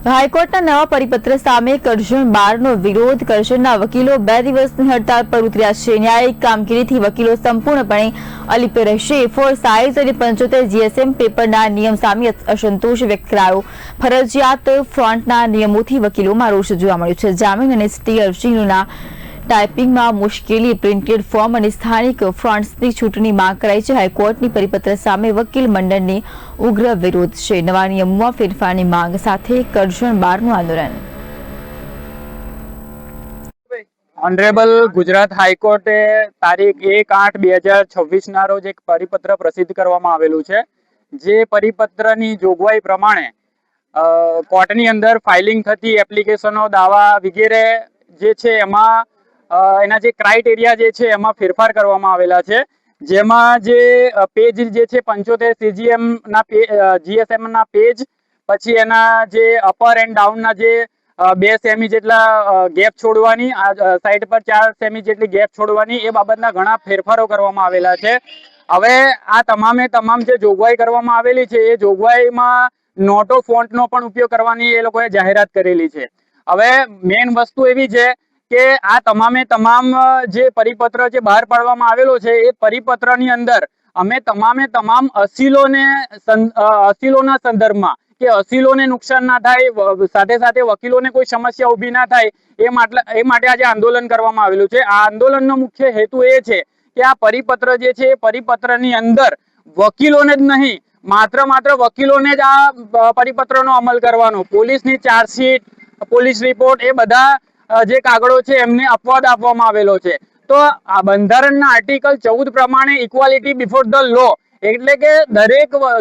હાઈકોર્ટના નવા પરિપત્ર સામે કરજણ બારનો વિરોધ. કરજણના વકીલો 2 દિવસની હડતાળ પર ઉતર્યા છે. ન્યાયિક કામગીરીથી વકીલો સંપૂર્ણપણે અલિપ્ત રહેશે. ફોર સાઇઝ અને 75 જીએસએમ પેપરના નિયમ સામે અસંતોષ વ્યક્ત કરાયો. ફરજિયાત ફ્રોન્ટના નિયમોથી વકીલોમાં રોષ જોવા મળ્યો છે. જામીન અને સ્ટે અરજીઓના ટાઈપિંગમાં મુશ્કેલી, પ્રિન્ટેડ ફોર્મ અને સ્થાનિક ફ્રોન્ટ્સની છૂટની માંગ કરાઈ છે. હાઈકોર્ટની પરિપત્ર સામે વકીલ મંડળની ઉગ્ર વિરોધ છે. નવા નિયમોમાં ફેરફારની માંગ સાથે કરજણ બારનું આંદોલન. ઓનરેબલ ગુજરાત હાઈકોર્ટે તારીખ 1/8/2026 ના રોજ એક પરિપત્ર પ્રસિદ્ધ કરવામાં આવેલું છે. જે પરિપત્રની જોગવાઈ પ્રમાણે કોર્ટની અંદર ફાઇલિંગ થતી એપ્લિકેશનો, દાવા વગેરે જે છે એમાં એના જે ક્રાઇટેરિયા જે છે એમાં ફેરફાર કરવામાં આવેલા છે. જેમાં જે પેજ જે છે 75 સીજીએમ ના જીએસએમ ના પેજ, પછી એના જે અપર એન્ડ ડાઉન ના જે 2 સેમી જેટલા ગેપ છોડવાની, સાઈડ પર 4 સેમી જેટલી ગેપ છોડવાની, એ બાબતના ઘણા ફેરફારો કરવામાં આવેલા છે. હવે આ તમામે તમામ જે જોગવાઈ કરવામાં આવેલી છે એ જોગવાઈમાં નોટો ફોન્ટનો પણ ઉપયોગ કરવાની એ લોકોએ જાહેરાત કરેલી છે. હવે મેઇન વસ્તુ એવી છે કે આ તમામે તમામ જે પરિપત્ર જે બહાર પાડવામાં આવેલો છે એ પરિપત્રની અંદર અમે તમામે તમામ અસીલોના સંદર્ભમાં કે અસીલોને નુકસાન ના થાય, સાથે સાથે વકીલોને કોઈ સમસ્યા ઊભી ના થાય એ માટે આજે આંદોલન કરવામાં આવેલું છે. આ આંદોલનનો મુખ્ય હેતુ એ છે કે આ પરિપત્ર જે છે એ પરિપત્રની અંદર વકીલોને જ નહીં, માત્ર વકીલોને જ આ પરિપત્રનો અમલ કરવાનો. પોલીસની ચાર્જશીટ, પોલીસ રિપોર્ટ એ બધા જે કાગળો છે એમને અપવાદ આપવામાં આવેલો છે. તો આ બંધારણના આર્ટિકલ 14 પ્રમાણે ઇક્વાલિટી બિફોર ધ લો, એટલે કે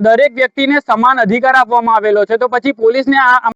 દરેક વ્યક્તિને સમાન અધિકાર આપવામાં આવેલો છે. તો પછી પોલીસને આ